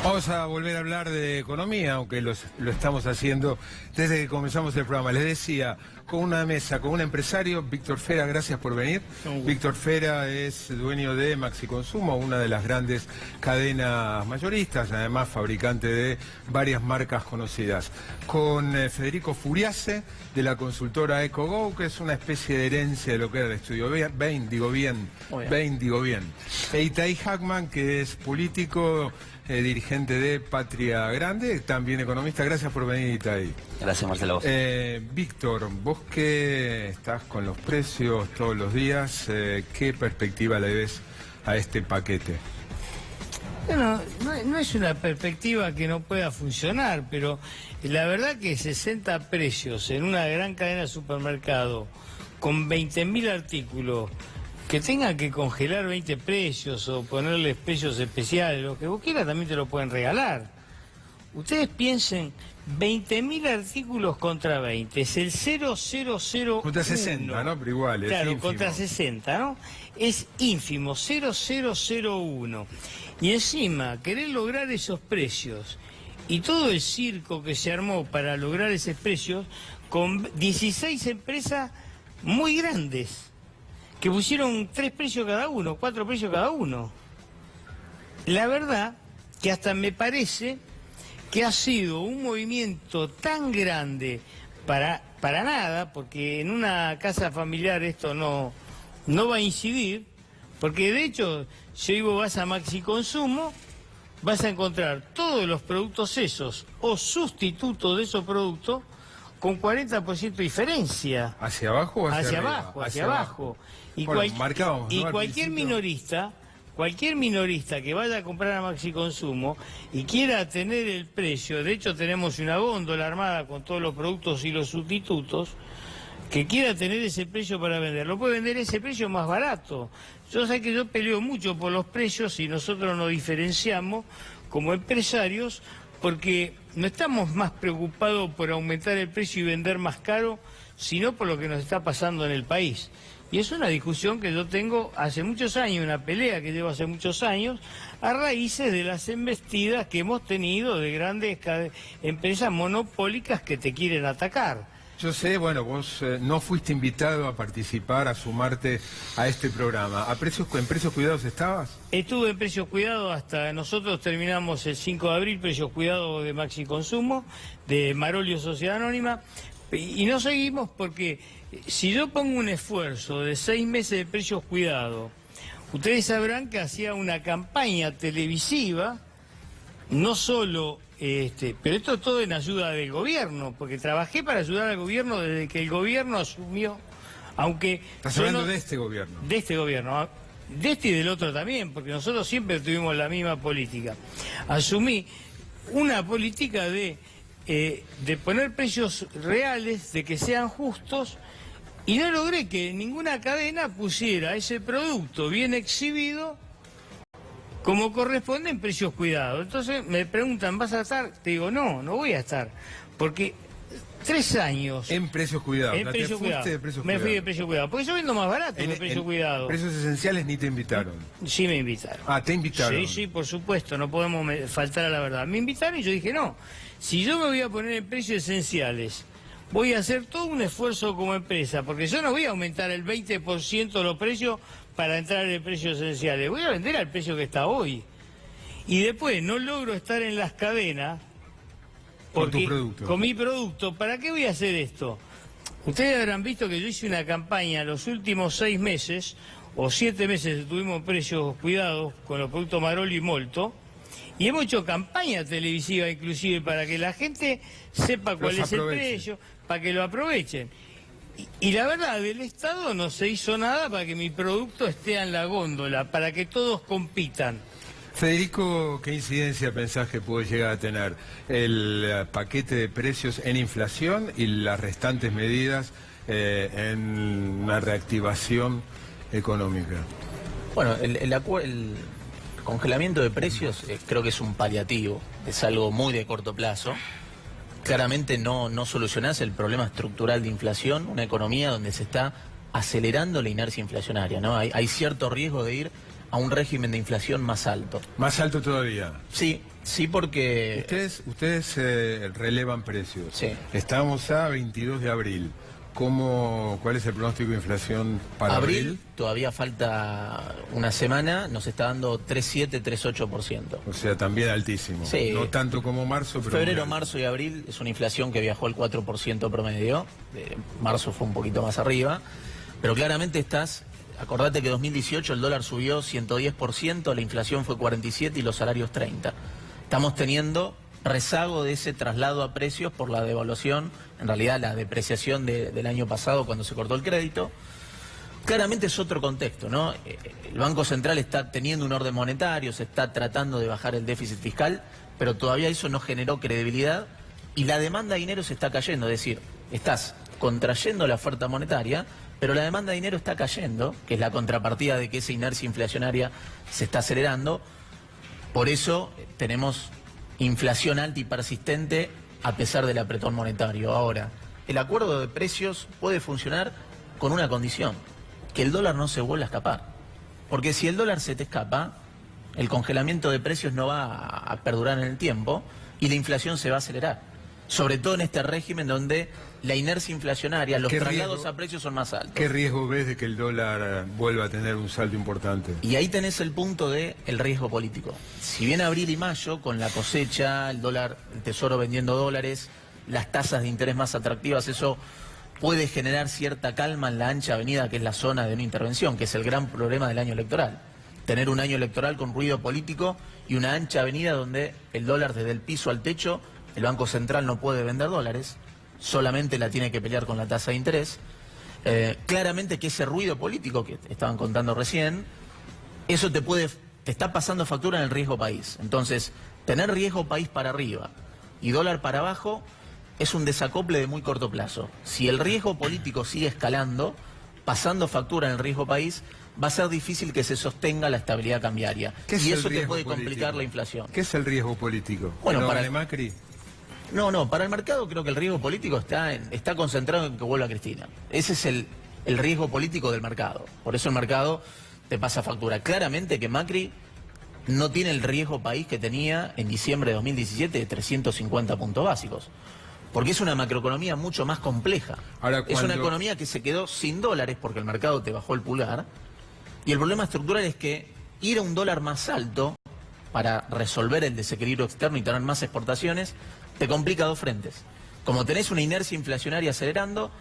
Vamos a volver a hablar de economía, aunque lo estamos haciendo desde que comenzamos el programa. Les decía, con una mesa, con un empresario, Víctor Fera, gracias por venir. Víctor Fera es dueño de Maxi Consumo, una de las grandes cadenas mayoristas, además fabricante de varias marcas conocidas. Con Federico Furiase, de la consultora EcoGo, que es una especie de herencia de lo que era el estudio Bain, digo bien. E Itaí Hackman, que es político, dirigente de Patria Grande, también economista. Gracias por venir, Itaí. Gracias, Marcelo. Víctor, vos que estás con los precios todos los días, ¿qué perspectiva le ves a este paquete? Bueno, no es una perspectiva que no pueda funcionar, pero la verdad que 60 precios en una gran cadena de supermercado con 20.000 artículos, que tengan que congelar 20 precios o ponerles precios especiales, lo que vos quieras, también te lo pueden regalar. Ustedes piensen, 20.000 artículos contra 20, es el 0,001. Contra 60, ¿no? Pero igual, es claro, ínfimo. contra 60, ¿no? Es ínfimo, 0,001. Y encima, querer lograr esos precios y todo el circo que se armó para lograr esos precios con 16 empresas muy grandes, que pusieron 3 precios cada uno, 4 precios cada uno. La verdad que hasta me parece que ha sido un movimiento tan grande para nada, porque en una casa familiar esto no va a incidir, porque de hecho, si vos vas a Maxi Consumo, vas a encontrar todos los productos esos o sustitutos de esos productos con 40% de diferencia. ¿Hacia abajo o hacia arriba? Abajo, hacia abajo. Y, bueno, marcábamos, ¿no? Cualquier minorista que vaya a comprar a Maxi Consumo y quiera tener el precio, de hecho tenemos una góndola armada con todos los productos y los sustitutos, que quiera tener ese precio para venderlo, puede vender ese precio más barato. Yo sé que yo peleo mucho por los precios y nosotros nos diferenciamos como empresarios porque no estamos más preocupados por aumentar el precio y vender más caro, sino por lo que nos está pasando en el país. Y es una discusión que yo tengo hace muchos años, una pelea que llevo hace muchos años, a raíces de las embestidas que hemos tenido de grandes empresas monopólicas que te quieren atacar. Yo sé, bueno, vos no fuiste invitado a participar, a sumarte a este programa. ¿En Precios Cuidados estabas? Estuve en Precios Cuidados hasta nosotros terminamos el 5 de abril, Precios Cuidados de Maxi Consumo, de Marolio Sociedad Anónima, y no seguimos porque si yo pongo un esfuerzo de 6 meses de Precios Cuidados, ustedes sabrán que hacía una campaña televisiva, no solo... pero esto todo en ayuda del gobierno, porque trabajé para ayudar al gobierno desde que el gobierno asumió, aunque... Estás hablando de este gobierno. De este gobierno, de este y del otro también, porque nosotros siempre tuvimos la misma política. Asumí una política de poner precios reales, de que sean justos, y no logré que ninguna cadena pusiera ese producto bien exhibido como corresponde en Precios Cuidados. Entonces me preguntan, ¿vas a estar? Te digo, no voy a estar, porque 3 años... En Precios Cuidados. En Precios Cuidados. Me fui de Precios Cuidados, porque yo vendo más barato que Precios Cuidados. Precios Esenciales ni te invitaron. Sí me invitaron. Ah, ¿te invitaron? Sí, por supuesto, no podemos faltar a la verdad. Me invitaron y yo dije, no, si yo me voy a poner en Precios Esenciales, voy a hacer todo un esfuerzo como empresa, porque yo no voy a aumentar el 20% los precios para entrar en precios esenciales. Voy a vender al precio que está hoy. Y después no logro estar en las cadenas porque, con mi producto. ¿Para qué voy a hacer esto? Ustedes habrán visto que yo hice una campaña los últimos 6 meses, o 7 meses tuvimos Precios Cuidados con los productos Marolio y Molto, y hemos hecho campaña televisiva inclusive para que la gente sepa cuál es el precio, para que lo aprovechen. Y la verdad, del Estado no se hizo nada para que mi producto esté en la góndola, para que todos compitan. Federico, ¿qué incidencia pensás que puede llegar a tener el paquete de precios en inflación y las restantes medidas en una reactivación económica? Bueno, el congelamiento de precios creo que es un paliativo, es algo muy de corto plazo. Claramente no solucionás el problema estructural de inflación, una economía donde se está acelerando la inercia inflacionaria, ¿no? Hay cierto riesgo de ir a un régimen de inflación más alto. Más alto todavía. Sí, sí, porque... Ustedes relevan precios. Sí. Estamos a 22 de abril. ¿Cuál es el pronóstico de inflación para abril? Todavía falta una semana, nos está dando 3,7, 3,8%. O sea, también altísimo. Sí. No tanto como marzo, pero... Febrero, marzo y abril es una inflación que viajó al 4% promedio. Marzo fue un poquito más arriba. Pero claramente acordate que 2018 el dólar subió 110%, la inflación fue 47% y los salarios 30%. Estamos teniendo rezago de ese traslado a precios por la devaluación, en realidad la depreciación del año pasado cuando se cortó el crédito. Claramente es otro contexto, ¿no? El Banco Central está teniendo un orden monetario, se está tratando de bajar el déficit fiscal, pero todavía eso no generó credibilidad y la demanda de dinero se está cayendo, es decir, estás contrayendo la oferta monetaria, pero la demanda de dinero está cayendo, que es la contrapartida de que esa inercia inflacionaria se está acelerando. Por eso tenemos inflación alta y persistente a pesar del apretón monetario. Ahora, el acuerdo de precios puede funcionar con una condición, que el dólar no se vuelva a escapar. Porque si el dólar se te escapa, el congelamiento de precios no va a perdurar en el tiempo y la inflación se va a acelerar. Sobre todo en este régimen donde la inercia inflacionaria, los traslados a precios son más altos. ¿Qué riesgo ves de que el dólar vuelva a tener un salto importante? Y ahí tenés el punto del riesgo político. Si bien abril y mayo, con la cosecha, el dólar, el tesoro vendiendo dólares, las tasas de interés más atractivas, eso puede generar cierta calma en la ancha avenida, que es la zona de una intervención, que es el gran problema del año electoral. Tener un año electoral con ruido político y una ancha avenida donde el dólar desde el piso al techo, el Banco Central no puede vender dólares, solamente la tiene que pelear con la tasa de interés. Claramente que ese ruido político que estaban contando recién, eso te está pasando factura en el riesgo país. Entonces, tener riesgo país para arriba y dólar para abajo es un desacople de muy corto plazo. Si el riesgo político sigue escalando, pasando factura en el riesgo país, va a ser difícil que se sostenga la estabilidad cambiaria. Y eso te puede complicar la inflación. ¿Qué es el riesgo político? Bueno, para Macri. No, para el mercado creo que el riesgo político está concentrado en que vuelva Cristina. Ese es el riesgo político del mercado. Por eso el mercado te pasa factura. Claramente que Macri no tiene el riesgo país que tenía en diciembre de 2017 de 350 puntos básicos. Porque es una macroeconomía mucho más compleja. Ahora, es una economía que se quedó sin dólares porque el mercado te bajó el pulgar. Y el problema estructural es que ir a un dólar más alto para resolver el desequilibrio externo y tener más exportaciones te complica dos frentes. Como tenés una inercia inflacionaria acelerando,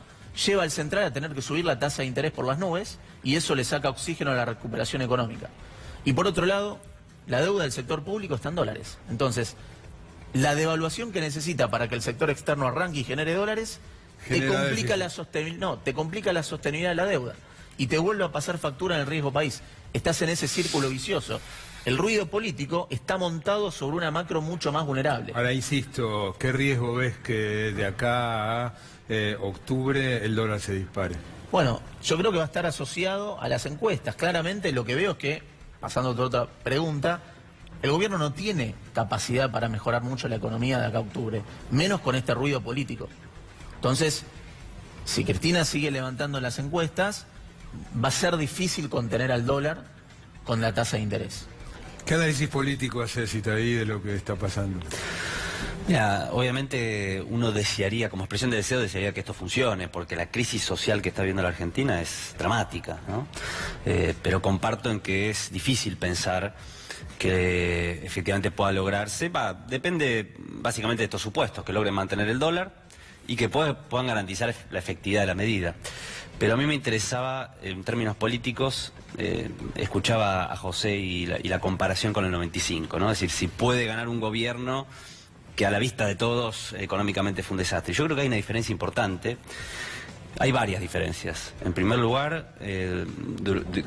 lleva al central a tener que subir la tasa de interés por las nubes y eso le saca oxígeno a la recuperación económica. Y por otro lado, la deuda del sector público está en dólares. Entonces, la devaluación que necesita para que el sector externo arranque y genere dólares te complica la sostenibilidad de la deuda y te vuelve a pasar factura en el riesgo país. Estás en ese círculo vicioso. El ruido político está montado sobre una macro mucho más vulnerable. Ahora, insisto, ¿qué riesgo ves que de acá a octubre el dólar se dispare? Bueno, yo creo que va a estar asociado a las encuestas. Claramente lo que veo es que, pasando a otra pregunta, el gobierno no tiene capacidad para mejorar mucho la economía de acá a octubre, menos con este ruido político. Entonces, si Cristina sigue levantando las encuestas, va a ser difícil contener al dólar con la tasa de interés. ¿Qué análisis político haces, Itaí, de lo que está pasando? Mira, obviamente uno desearía, como expresión de deseo, desearía que esto funcione, porque la crisis social que está viviendo la Argentina es dramática, ¿no? Pero comparto en que es difícil pensar que efectivamente pueda lograrse. Depende básicamente de estos supuestos, que logren mantener el dólar y que puedan garantizar la efectividad de la medida. Pero a mí me interesaba, en términos políticos, escuchaba a José y la comparación con el 95, ¿no? Es decir, si puede ganar un gobierno que a la vista de todos económicamente fue un desastre. Yo creo que hay una diferencia importante. Hay varias diferencias. En primer lugar,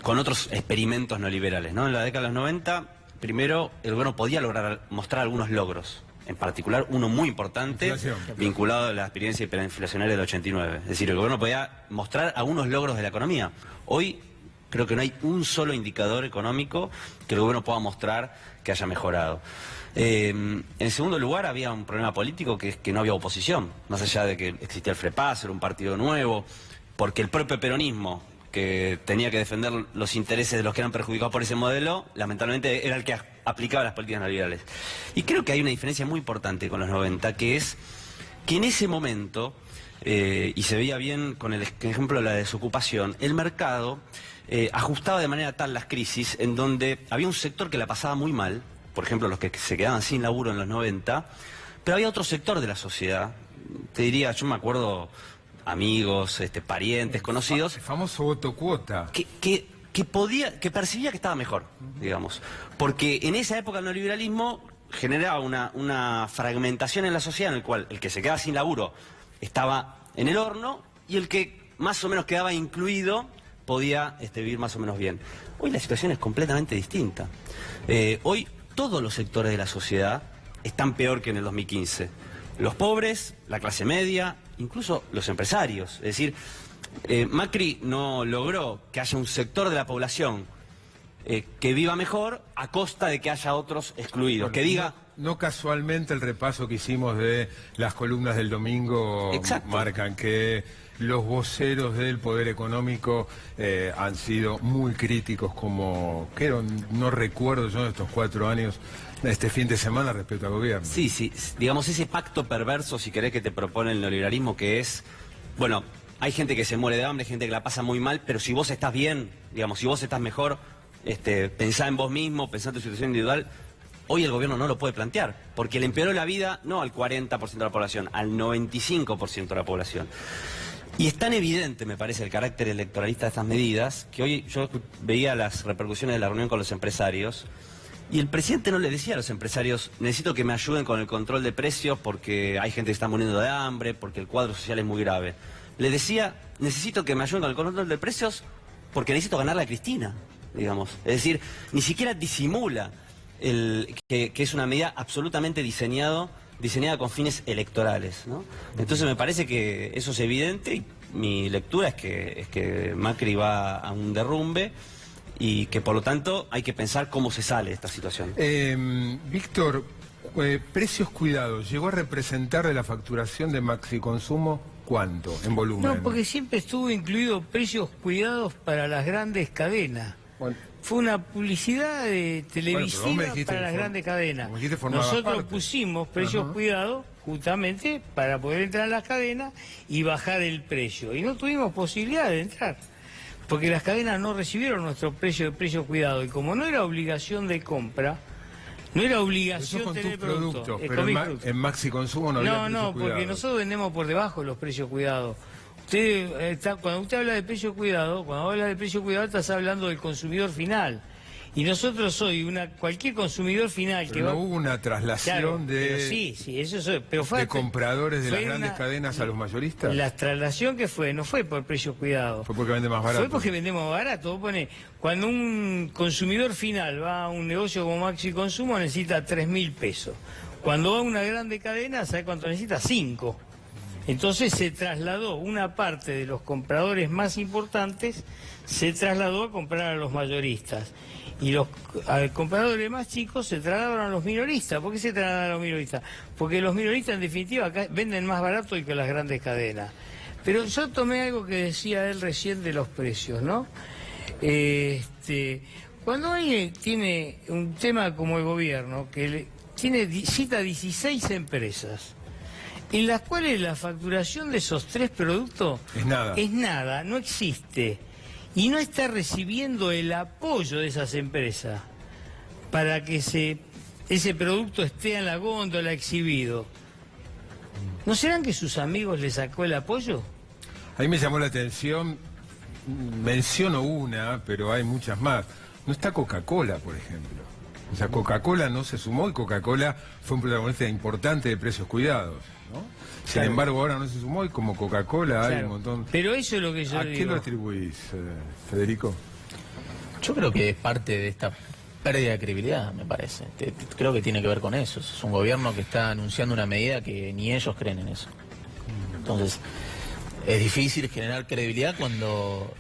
con otros experimentos neoliberales, ¿no? En la década de los 90, primero, el gobierno podía mostrar algunos logros. En particular, uno muy importante, vinculado a la experiencia hiperinflacionaria del 89. Es decir, el gobierno podía mostrar algunos logros de la economía. Hoy creo que no hay un solo indicador económico que el gobierno pueda mostrar que haya mejorado. En segundo lugar, había un problema político que es que no había oposición, más allá de que existía el FREPAS, era un partido nuevo, porque el propio peronismo, que tenía que defender los intereses de los que eran perjudicados por ese modelo, lamentablemente era el que aplicaba las políticas neoliberales. Y creo que hay una diferencia muy importante con los 90, que es que en ese momento, y se veía bien con el ejemplo de la desocupación, el mercado ajustaba de manera tal las crisis en donde había un sector que la pasaba muy mal, por ejemplo los que se quedaban sin laburo en los 90, pero había otro sector de la sociedad, te diría, yo me acuerdo amigos, parientes, conocidos, El famoso voto cuota. que percibía que estaba mejor, digamos. Porque en esa época el neoliberalismo generaba una fragmentación en la sociedad en el cual el que se quedaba sin laburo estaba en el horno y el que más o menos quedaba incluido podía vivir más o menos bien. Hoy la situación es completamente distinta. Hoy todos los sectores de la sociedad están peor que en el 2015. Los pobres, la clase media, incluso los empresarios. Es decir, Macri no logró que haya un sector de la población que viva mejor a costa de que haya otros excluidos. Bueno, que diga... No casualmente el repaso que hicimos de las columnas del domingo Exacto. marcan que los voceros del poder económico han sido muy críticos, como que no recuerdo yo en estos 4 años, este fin de semana respecto al gobierno. Sí, sí, digamos ese pacto perverso, si querés, que te propone el neoliberalismo, que es, bueno, hay gente que se muere de hambre, gente que la pasa muy mal, pero si vos estás bien, digamos, si vos estás mejor, pensá en vos mismo, pensá en tu situación individual. Hoy el gobierno no lo puede plantear, porque le empeoró la vida no al 40% de la población, al 95% de la población. Y es tan evidente, me parece, el carácter electoralista de estas medidas, que hoy yo veía las repercusiones de la reunión con los empresarios, y el presidente no le decía a los empresarios, necesito que me ayuden con el control de precios porque hay gente que está muriendo de hambre, porque el cuadro social es muy grave. Le decía, necesito que me ayuden con el control de precios porque necesito ganarle a Cristina, digamos. Es decir, ni siquiera disimula que es una medida absolutamente diseñada con fines electorales, ¿no? Entonces me parece que eso es evidente y mi lectura es que Macri va a un derrumbe y que por lo tanto hay que pensar cómo se sale de esta situación. Víctor, precios cuidados, ¿llegó a representar de la facturación de Maxi Consumo cuánto en volumen? No, porque siempre estuvo incluido precios cuidados para las grandes cadenas. Bueno, Fue una publicidad televisiva para las grandes cadenas. Nosotros pusimos precios cuidados justamente para poder entrar a las cadenas y bajar el precio. Y no tuvimos posibilidad de entrar, porque las cadenas no recibieron nuestro precio de precio cuidado. Y como no era obligación de compra, no era obligación con tener tus productos, pero productos. en Maxi Consumo no había No, precio no, porque cuidado. nosotros vendemos por debajo de los precios cuidados. Cuando usted habla de precio cuidado, estás hablando del consumidor final. Y nosotros hoy, cualquier consumidor final Pero que no va... hubo una traslación Pero sí, eso es, pero fue de compradores de fue las grandes cadenas a los mayoristas. La traslación que fue, no fue por precio cuidado. Fue porque vende más barato. Fue porque vendemos más barato. Vos ponés, cuando un consumidor final va a un negocio como Maxi Consumo necesita 3.000 pesos. Cuando va a una grande cadena, ¿sabe cuánto necesita? 5. Entonces se trasladó una parte de los compradores más importantes, se trasladó a comprar a los mayoristas. Y los compradores más chicos se trasladaron a los minoristas. ¿Por qué se trasladaron a los minoristas? Porque los minoristas en definitiva acá venden más barato que las grandes cadenas. Pero yo tomé algo que decía él recién de los precios, ¿no? Cuando alguien tiene un tema como el gobierno, que cita 16 empresas, en las cuales la facturación de esos 3 productos es nada, no existe, y no está recibiendo el apoyo de esas empresas para que ese producto esté en la góndola exhibido, ¿no serán que sus amigos le sacó el apoyo? Ahí me llamó la atención, menciono una, pero hay muchas más. No está Coca-Cola, por ejemplo. O sea, Coca-Cola no se sumó y Coca-Cola fue un protagonista importante de precios cuidados, ¿no? Sin embargo, ahora no se sumó y como Coca-Cola hay un montón... Pero eso es lo que yo ¿A digo. qué lo atribuís, Federico? Yo creo que es parte de esta pérdida de credibilidad, me parece. Creo que tiene que ver con eso. Es un gobierno que está anunciando una medida que ni ellos creen en eso. Entonces, es difícil generar credibilidad cuando,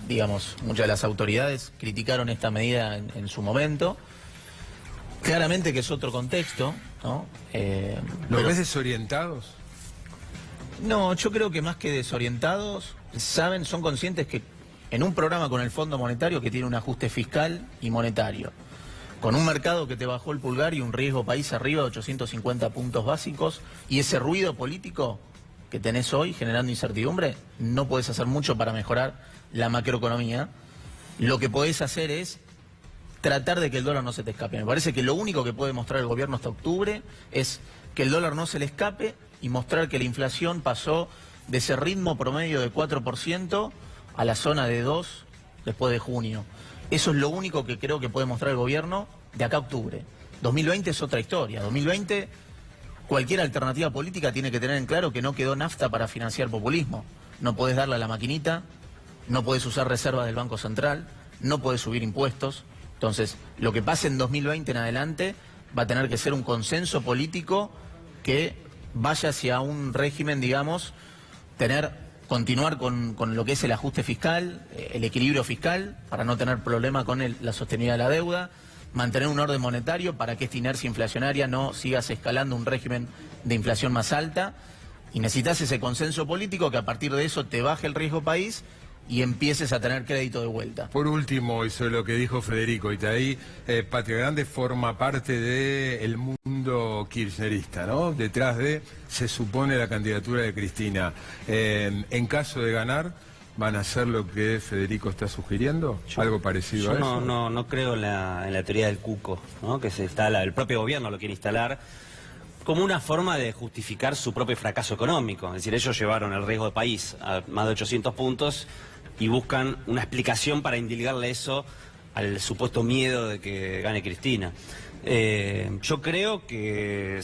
digamos, muchas de las autoridades criticaron esta medida en su momento. Claramente que es otro contexto, ¿no? ¿Los ves desorientados? No, yo creo que más que desorientados, son conscientes que en un programa con el Fondo Monetario que tiene un ajuste fiscal y monetario, con un mercado que te bajó el pulgar y un riesgo país arriba de 850 puntos básicos, y ese ruido político que tenés hoy generando incertidumbre, no podés hacer mucho para mejorar la macroeconomía. Lo que podés hacer es tratar de que el dólar no se te escape. Me parece que lo único que puede mostrar el gobierno hasta octubre es que el dólar no se le escape y mostrar que la inflación pasó de ese ritmo promedio de 4% a la zona de 2% después de junio. Eso es lo único que creo que puede mostrar el gobierno de acá a octubre. 2020 es otra historia. 2020, cualquier alternativa política tiene que tener en claro que no quedó nafta para financiar populismo. No podés darle a la maquinita, no podés usar reservas del Banco Central, no podés subir impuestos. Entonces, lo que pase en 2020 en adelante va a tener que ser un consenso político que vaya hacia un régimen, digamos, continuar con lo que es el ajuste fiscal, el equilibrio fiscal, para no tener problema con la sostenibilidad de la deuda, mantener un orden monetario para que esta inercia inflacionaria no sigas escalando un régimen de inflación más alta, y necesitas ese consenso político que a partir de eso te baje el riesgo país y empieces a tener crédito de vuelta. Por último, eso es lo que dijo Federico Itaí, Patria Grande forma parte del mundo kirchnerista, ¿no? Detrás se supone, la candidatura de Cristina. En caso de ganar, ¿van a hacer lo que Federico está sugiriendo? ¿Algo parecido a eso? No creo en la teoría del cuco, ¿no? Que se instala, el propio gobierno lo quiere instalar como una forma de justificar su propio fracaso económico. Es decir, ellos llevaron el riesgo de país a más de 800 puntos y buscan una explicación para indilgarle eso al supuesto miedo de que gane Cristina. Yo creo que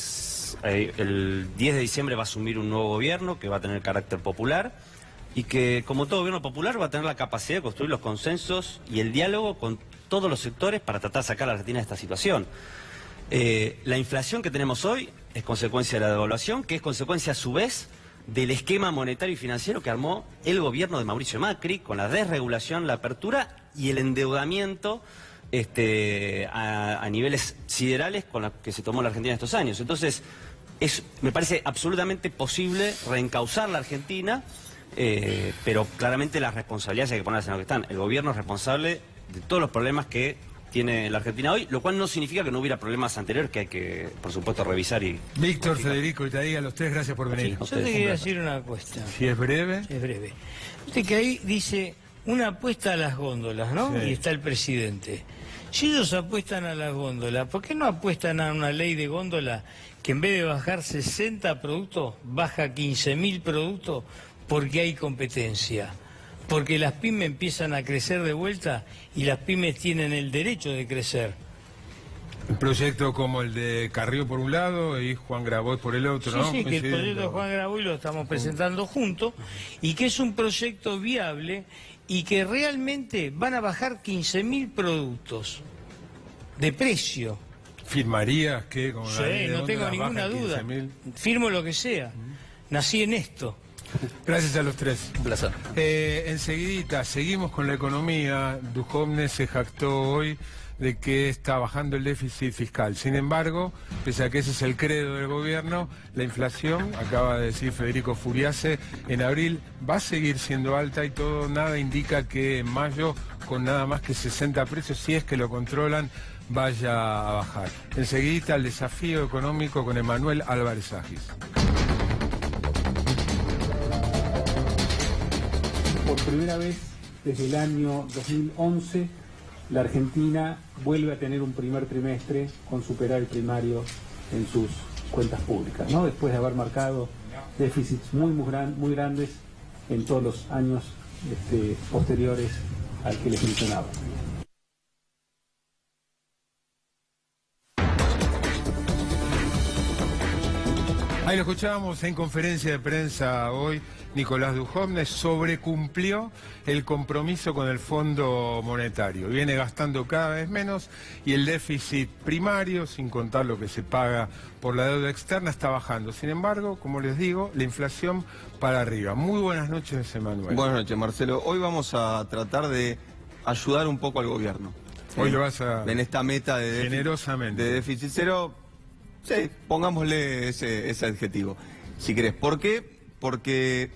el 10 de diciembre va a asumir un nuevo gobierno que va a tener carácter popular y que, como todo gobierno popular, va a tener la capacidad de construir los consensos y el diálogo con todos los sectores para tratar de sacar a la Argentina de esta situación. La inflación que tenemos hoy es consecuencia de la devaluación, que es consecuencia a su vez del esquema monetario y financiero que armó el gobierno de Mauricio Macri, con la desregulación, la apertura y el endeudamiento a niveles siderales con la que se tomó la Argentina estos años. Entonces, me parece absolutamente posible reencauzar la Argentina, pero claramente las responsabilidades hay que ponerlas en lo que están. El gobierno es responsable de todos los problemas que tiene la Argentina hoy, lo cual no significa que no hubiera problemas anteriores que hay que, por supuesto, revisar y... Víctor, Federico Itaí, a los tres, gracias por venir. Yo te quería decir una apuesta. Si es breve. Es breve. Viste que ahí dice una apuesta a las góndolas, ¿no? Sí. Y está el presidente. Si ellos apuestan a las góndolas, ¿por qué no apuestan a una ley de góndola que en vez de bajar 60 productos, baja 15.000 productos porque hay competencia? Porque las pymes empiezan a crecer de vuelta y las pymes tienen el derecho de crecer. Un proyecto como el de Carrió por un lado y Juan Grabois por el otro, ¿no? Sí, que el proyecto de Juan Grabois lo estamos presentando juntos y que es un proyecto viable y que realmente van a bajar 15.000 productos de precio. ¿Firmarías que con Sí, no tengo ninguna duda. Firmo lo que sea. Nací en esto. Gracias a los tres. Un placer. Enseguidita, seguimos con la economía. Duhovne se jactó hoy de que está bajando el déficit fiscal. Sin embargo, pese a que ese es el credo del gobierno, la inflación, acaba de decir Federico Furiase, en abril va a seguir siendo alta y nada indica que en mayo, con nada más que 60 precios, si es que lo controlan, vaya a bajar. Enseguidita, el desafío económico con Emanuel Álvarez Agis. Por primera vez desde el año 2011, la Argentina vuelve a tener un primer trimestre con superávit primario en sus cuentas públicas, ¿no? Después de haber marcado déficits muy grandes en todos los años posteriores al que les mencionaba. Ahí lo escuchábamos en conferencia de prensa hoy. Nicolás Duhovne sobrecumplió el compromiso con el Fondo Monetario. Viene gastando cada vez menos y el déficit primario, sin contar lo que se paga por la deuda externa, está bajando. Sin embargo, como les digo, la inflación para arriba. Muy buenas noches, Emanuel. Buenas noches, Marcelo. Hoy vamos a tratar de ayudar un poco al gobierno. Hoy lo vas a... En esta meta de generosamente. De déficit cero, sí, pongámosle ese adjetivo, si querés. ¿Por qué? Porque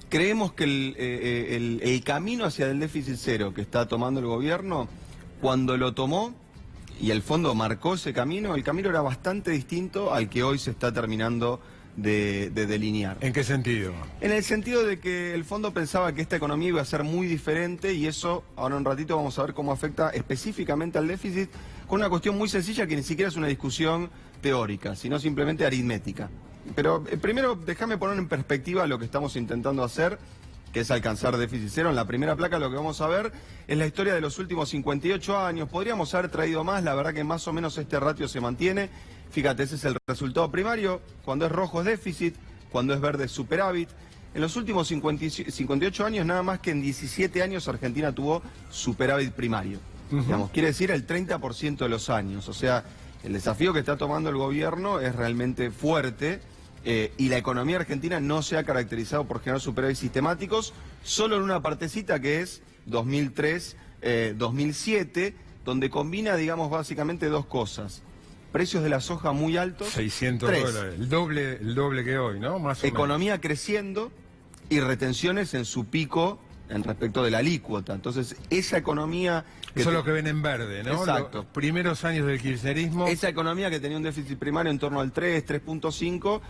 creemos que el camino hacia el déficit cero que está tomando el gobierno, cuando lo tomó y el fondo marcó ese camino, el camino era bastante distinto al que hoy se está terminando de delinear. ¿En qué sentido? En el sentido de que el fondo pensaba que esta economía iba a ser muy diferente y eso, ahora un ratito vamos a ver cómo afecta específicamente al déficit, con una cuestión muy sencilla que ni siquiera es una discusión teórica, sino simplemente aritmética. Pero primero déjame poner en perspectiva lo que estamos intentando hacer, que es alcanzar déficit cero. En la primera placa lo que vamos a ver es la historia de los últimos 58 años. Podríamos haber traído más, la verdad que más o menos este ratio se mantiene. Fíjate, ese es el resultado primario. Cuando es rojo es déficit, cuando es verde es superávit. En los últimos 58 años, nada más que en 17 años Argentina tuvo superávit primario. Digamos, quiere decir el 30% de los años. O sea, el desafío que está tomando el gobierno es realmente fuerte. Y la economía argentina no se ha caracterizado por generar superávit sistemáticos, solo en una partecita que es 2003-2007, donde combina, digamos, básicamente dos cosas. Precios de la soja muy altos. 600 dólares, el doble que hoy, ¿no? Más o economía creciendo y retenciones en su pico en respecto de la alícuota. Entonces, esa economía... Eso es lo que ven en verde, ¿no? Exacto. Los primeros años del kirchnerismo. Esa economía que tenía un déficit primario en torno al 3.5...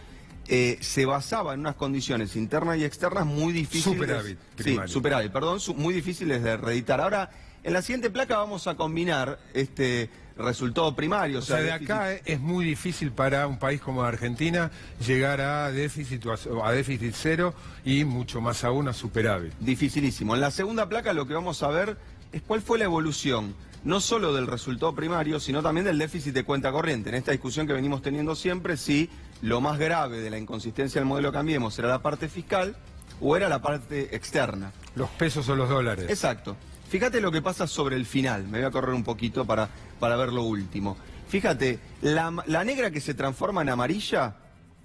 se basaba en unas condiciones internas y externas muy difíciles. Superávit primario. Sí, superávit, perdón, muy difíciles de reeditar. Ahora, en la siguiente placa vamos a combinar este resultado primario. O sea, de acá es muy difícil para un país como Argentina llegar a déficit cero y mucho más aún a superávit. Dificilísimo. En la segunda placa lo que vamos a ver es cuál fue la evolución, no solo del resultado primario, sino también del déficit de cuenta corriente. En esta discusión que venimos teniendo siempre, si lo más grave de la inconsistencia del modelo Cambiemos era la parte fiscal o era la parte externa. Los pesos o los dólares. Exacto. Fíjate lo que pasa sobre el final. Me voy a correr un poquito para ver lo último. Fíjate, la negra que se transforma en amarilla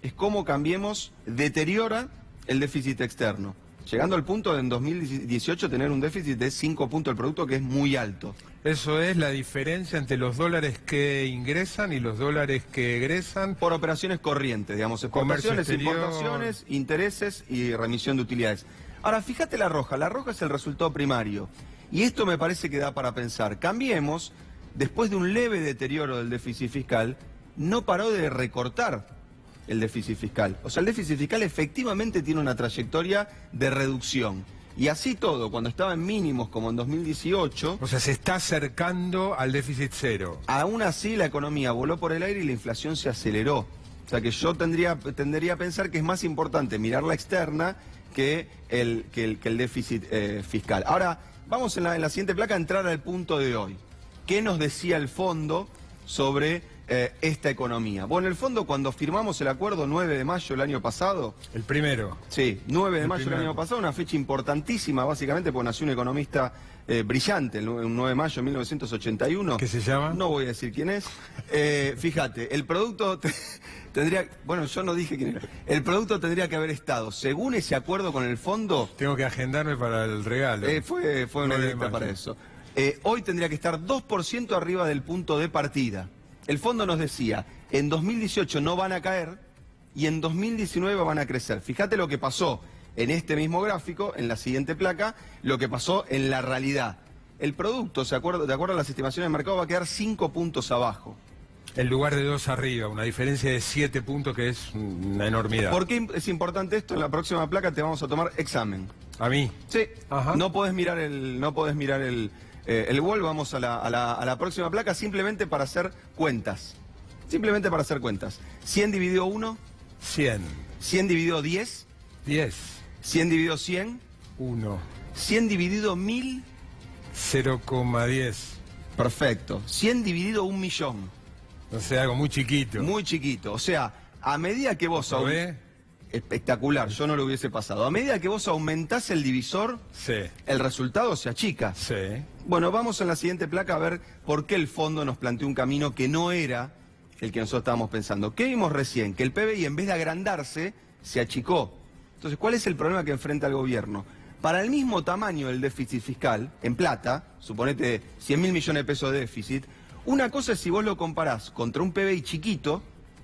es cómo Cambiemos deteriora el déficit externo, llegando al punto de en 2018 tener un déficit de 5 puntos del producto, que es muy alto. Eso es la diferencia entre los dólares que ingresan y los dólares que egresan. Por operaciones corrientes, digamos, exportaciones, importaciones, intereses y remisión de utilidades. Ahora, fíjate la roja es el resultado primario. Y esto me parece que da para pensar. Cambiemos, después de un leve deterioro del déficit fiscal, no paró de recortar el déficit fiscal. O sea, el déficit fiscal efectivamente tiene una trayectoria de reducción. Y así todo, cuando estaba en mínimos como en 2018... O sea, se está acercando al déficit cero. Aún así, la economía voló por el aire y la inflación se aceleró. O sea, que yo tendería a pensar que es más importante mirar la externa que el déficit fiscal. Ahora, vamos en la siguiente placa a entrar al punto de hoy. ¿Qué nos decía el fondo sobre esta economía? Bueno, el fondo, cuando firmamos el acuerdo 9 de mayo del año pasado... El primero. Sí, 9 de mayo del año pasado, una fecha importantísima, básicamente, porque nació un economista brillante, el 9 de mayo de 1981. ¿Qué se llama? No voy a decir quién es. Fíjate, el producto tendría... Bueno, yo no dije quién era. El producto tendría que haber estado, según ese acuerdo con el fondo... Tengo que agendarme para el regalo. Fue una directa para eso. Hoy tendría que estar 2% arriba del punto de partida. El fondo nos decía, en 2018 no van a caer y en 2019 van a crecer. Fíjate lo que pasó en este mismo gráfico, en la siguiente placa, lo que pasó en la realidad. El producto, de acuerdo a las estimaciones del mercado, va a quedar 5 puntos abajo. En lugar de 2 arriba, una diferencia de 7 puntos que es una enormidad. ¿Por qué es importante esto? En la próxima placa te vamos a tomar examen. ¿A mí? Sí. Ajá. No podés mirar el wall. Vamos a la próxima placa simplemente para hacer cuentas. Simplemente para hacer cuentas. 100 dividido 1. 100. 100 dividido 10. 10. 100 dividido 100. 1. 100 dividido 1000. 0,10. Perfecto. 100 dividido 1.000.000. O sea, algo muy chiquito. Muy chiquito. O sea, a medida que vos... Espectacular, yo no lo hubiese pasado. A medida que vos aumentás el divisor, sí, el resultado se achica. Sí. Bueno, vamos en la siguiente placa a ver por qué el fondo nos planteó un camino que no era el que nosotros estábamos pensando. ¿Qué vimos recién? Que el PBI, en vez de agrandarse, se achicó. Entonces, ¿cuál es el problema que enfrenta el gobierno? Para el mismo tamaño del déficit fiscal, en plata, suponete 100.000 millones de pesos de déficit, una cosa es si vos lo comparás contra un PBI chiquito,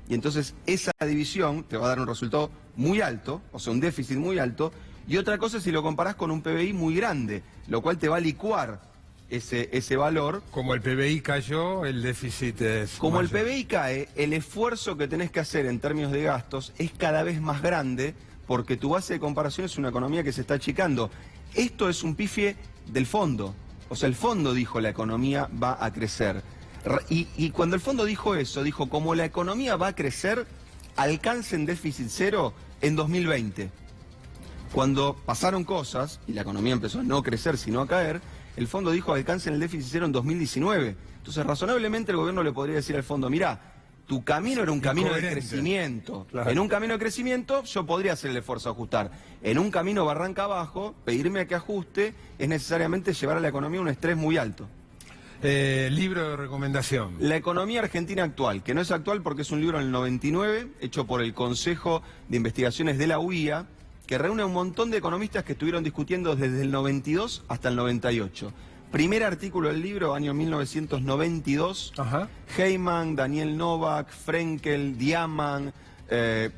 y entonces esa división te va a dar un resultado muy alto, o sea, un déficit muy alto, Y otra cosa es si lo comparás con un PBI muy grande, lo cual te va a licuar ese valor. Como el PBI cayó, el déficit es Como el mayor. PBI cae, el esfuerzo que tenés que hacer en términos de gastos es cada vez más grande porque tu base de comparación es una economía que se está achicando. Esto es un pifie del fondo. O sea, el fondo dijo la economía va a crecer. Y cuando el fondo dijo eso, dijo como la economía va a crecer, alcancen déficit cero en 2020. Cuando pasaron cosas y la economía empezó a no crecer sino a caer, el fondo dijo alcancen el déficit cero en 2019. Entonces, razonablemente el gobierno le podría decir al fondo, mirá, tu camino era un camino de Incoherente. crecimiento. Claro. En un camino de crecimiento yo podría hacer el esfuerzo de ajustar. En un camino barranca abajo, pedirme a que ajuste es necesariamente llevar a la economía un estrés muy alto. Libro de recomendación. La economía argentina actual, que no es actual porque es un libro del 99, hecho por el Consejo de Investigaciones de la UIA, que reúne a un montón de economistas que estuvieron discutiendo desde el 92 hasta el 98. Primer artículo del libro, año 1992, Ajá. Heyman, Daniel Novak, Frenkel, Diamant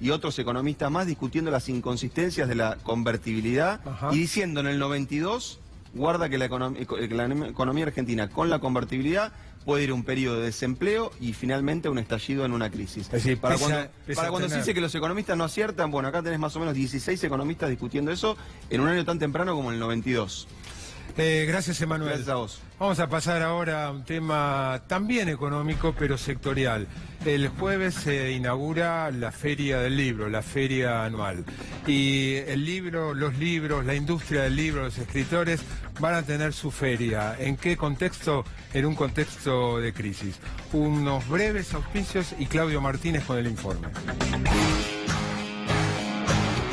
y otros economistas más discutiendo las inconsistencias de la convertibilidad. Ajá. Y diciendo en el 92, guarda que la economía argentina con la convertibilidad puede ir a un periodo de desempleo y finalmente a un estallido en una crisis. Es decir, Para pesa cuando se tener. dice que los economistas no aciertan, bueno, acá tenés más o menos 16 economistas discutiendo eso en un año tan temprano como el 92. Gracias, Emanuel. Gracias a vos. Vamos a pasar ahora a un tema también económico, pero sectorial. El jueves se inaugura la Feria del Libro, la feria anual. Y el libro, los libros, la industria del libro, los escritores van a tener su feria. ¿En qué contexto? En un contexto de crisis. Unos breves auspicios y Claudio Martínez con el informe.